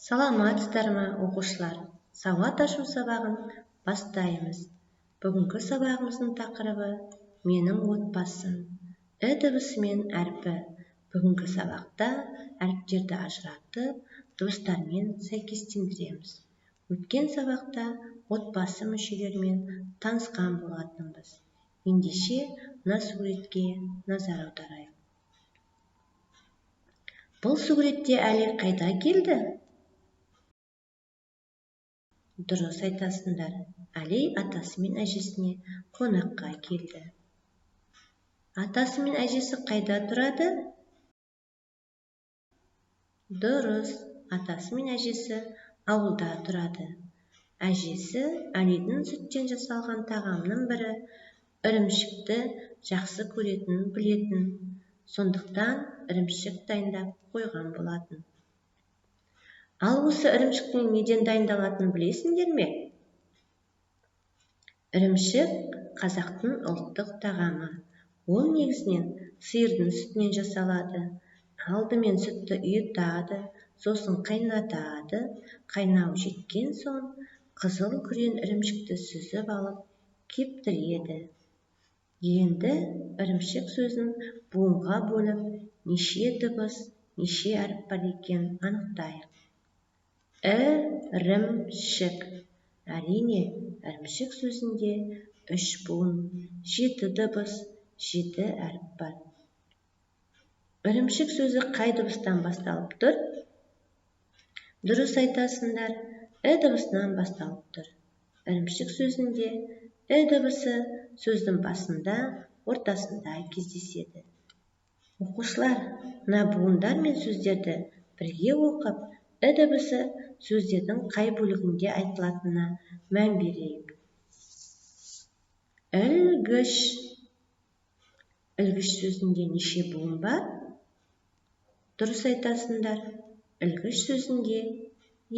Саламатсыздар ма, оқушылар? Сауат ашу сабағын бастаймыз. Бүгінгі сабағымыздың тақырыбы менің отбасым. Дыбысымен әрпі. Бүгінгі сабақта әріптерді ажыратып, дыбыстармен сәйкестендіреміз. Өткен сабақта отбасы мүшелерімен танысқан болатынбыз. Ендеше мына суретке назар аударайық. Бұл суретте Әли қайда келді? Дұрыс айтасыңдар. Әли атасы мен әжесіне қонаққа келді. Атасы мен әжесі қайда тұрады? Дұрыс. Атасы мен әжесі ауылда тұрады. Әжесі Әлидің сүттен жасалған тағамның бірі ірімшікті жақсы көретінін білетін. Сондықтан ірімшік дайындап қойған болатын. Ал осы ірімшіктің неден дайындалатынын білесіңдер ме? Ірімшік қазақтың ұлттық тағамы. Ол негізінен сиырдың сүтінен жасалады. Алдымен сүтті ұйытады, сосын қайнатады. Қайнау жеткен соң қызыл күрең ірімшікті сүзіп алып кептіреді. Енді ірімшік сөзін буынға бөліп, неше дыбыс, неше әріп бар екенін анықтайық. Ірімшік. Әрине, ірімшік сөзінде 3 буын, 7 дыбыс, 7 әріп бар. Ірімшік сөзі қай дыбыстан басталып тұр? Дұрыс айтасыңдар, дыбысынан басталып тұр. Ірімшік сөзінде дыбысы сөздің басында, ортасында кездеседі. Оқушылар, мына буындар мен сөздерді бірге оқып, дыбысы сөздердің қай бөлігінде айтылатынына мән берейік. Ілгіш. Ілгіш сөзінде неше буын бар? Дұрыс айтасыңдар. Ілгіш сөзінде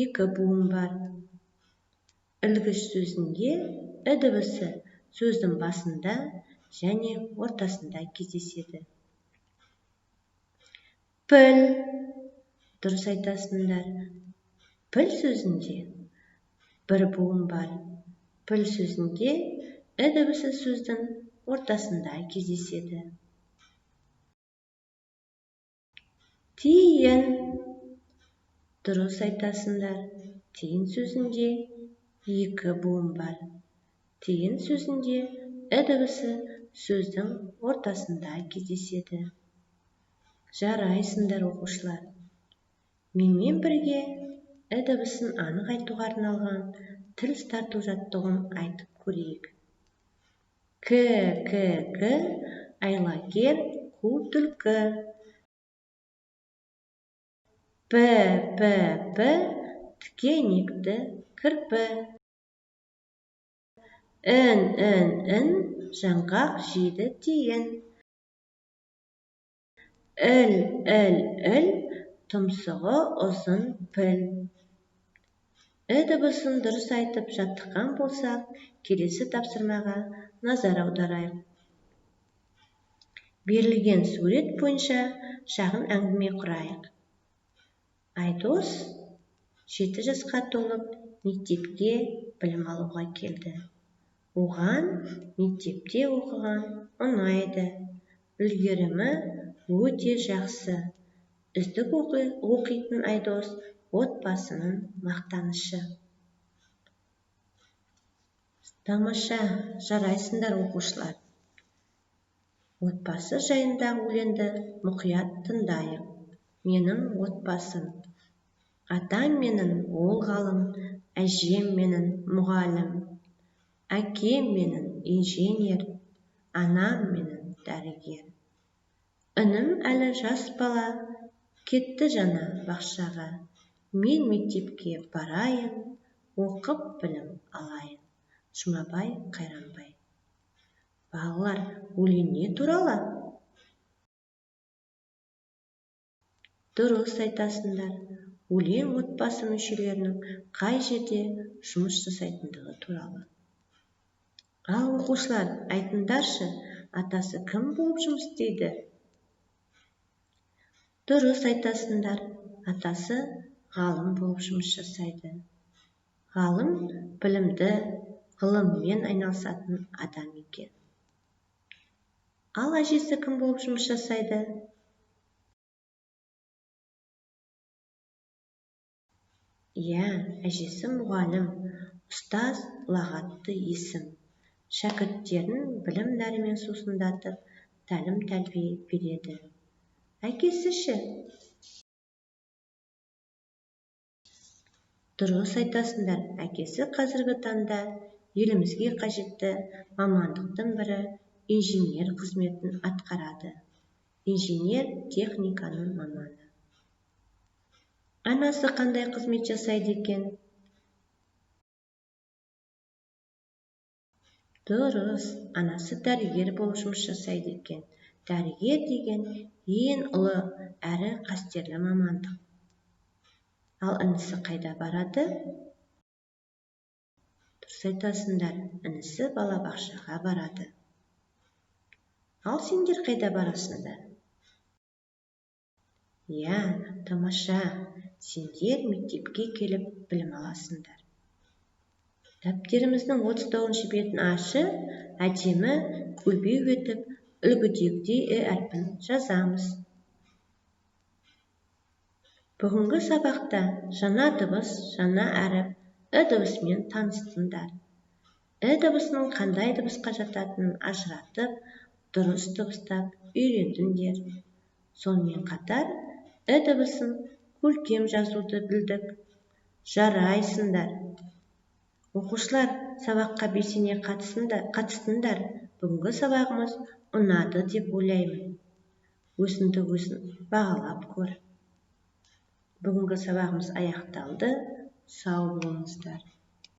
2 буын бар. Ілгіш сөзінде дыбысы сөздің басында және ортасында кездеседі. Піл. Дұрыс айтасыңдар. Піл сөзінде 1 буын бар. Піл сөзінде дыбысы сөздің ортасында кездеседі. Тиын. Дұрыс айтасыңдар. Тиын сөзінде 2 буын бар. Тиын сөзінде дыбысы сөздің ортасында кездеседі. Жарайсыңдар оқушылар. Менімен бірге дыбысын анық айтуға арналған тіл тарту жаттығуын айтып көрейік. К, айлакер, қу түлкі. П, тікенекті кірпі. Ін, жаңғақ жейді тиін. Іл, тұмсығы ұзын піл. Дыбысын дұрыс айтып жаттыққан болсақ, келесі тапсырмаға назар аударайық. Берілген сурет бойынша шағын әңгіме құрайық. Айдос 7 жасқа толып мектепке білім алуға келді. Оған мектепте оқыған ұнайды. Үлгерімі өте жақсы. Үздік оқитын Айдос отбасының мақтанышы. Тамаша, жарайсыңдар оқушылар. Отбасы жайындағы өлеңді мұқият тыңдайық. Менің отбасым. Атам менің ол ғалым, әжем менің мұғалім. Әкем менің инженер, анам менің дәрігер. Інім әлі жас бала, кетті жаңа бақшаға. Мен мектепке барайын, оқып білім алайын. Жұмабай Қайранбай. Балалар, өлең не туралы? Дұрыс айтасыңдар. Өлең отбасы мүшелерінің қай жерде жұмыс жасайтындығы туралы. Ал оқушылар, айтыңдаршы, атасы кім болып жұмыс істейді? Дұрыс айтасыңдар. Атасы ғалым болып жұмыс жасайды. Ғалым білімді, ғылыммен айналысатын адам екен. Ал әжесі кім болып жұмыс жасайды? Иә, әжесі мұғалім, ұстаз ұлағатты есім. Шәкірттерін білім нәрімен сусындатып, тәлім-тәрбие береді. Әкесі ше? Дұрыс айтасыңдар, әкесі қазіргі таңда елімізге қажетті мамандықтың бірі инженер қызметін атқарады. Инженер техниканың маманы. Анасы қандай қызмет жасайды екен? Дұрыс, анасы дәрігер болып жұмыс жасайды екен. Дәрігер деген ең ұлы әрі қастерлі мамандық. Ал інісі қайда барады? Дұрыс айтасыңдар, інісі балабақшаға барады. Ал сендер қайда барасыңдар? Иә, тамаша, сендер мектепке келіп білім аласыңдар. Дәптеріміздің 39 бетін ашы, әдемі көлбеу етіп үлгідегідей әрпін жазамыз. Бүгінгі сабақта жаңа дыбыс, жаңа әріп, дыбысымен таныстыңдар. Дыбысының қандай дыбысқа жататынын ажыратып, дұрыс дыбыстап үйрендіңдер. Сонымен қатар, дыбысын көркем жазуды білдік. Жарайсыңдар. Оқушылар, сабаққа белсене қатыстыңдар. Бүгінгі сабағымыз ұнады деп ойлаймын. Өзіңді өзің бағалап көр. Бүгінгі сабағымыз аяқталды. Сау болыңыздар.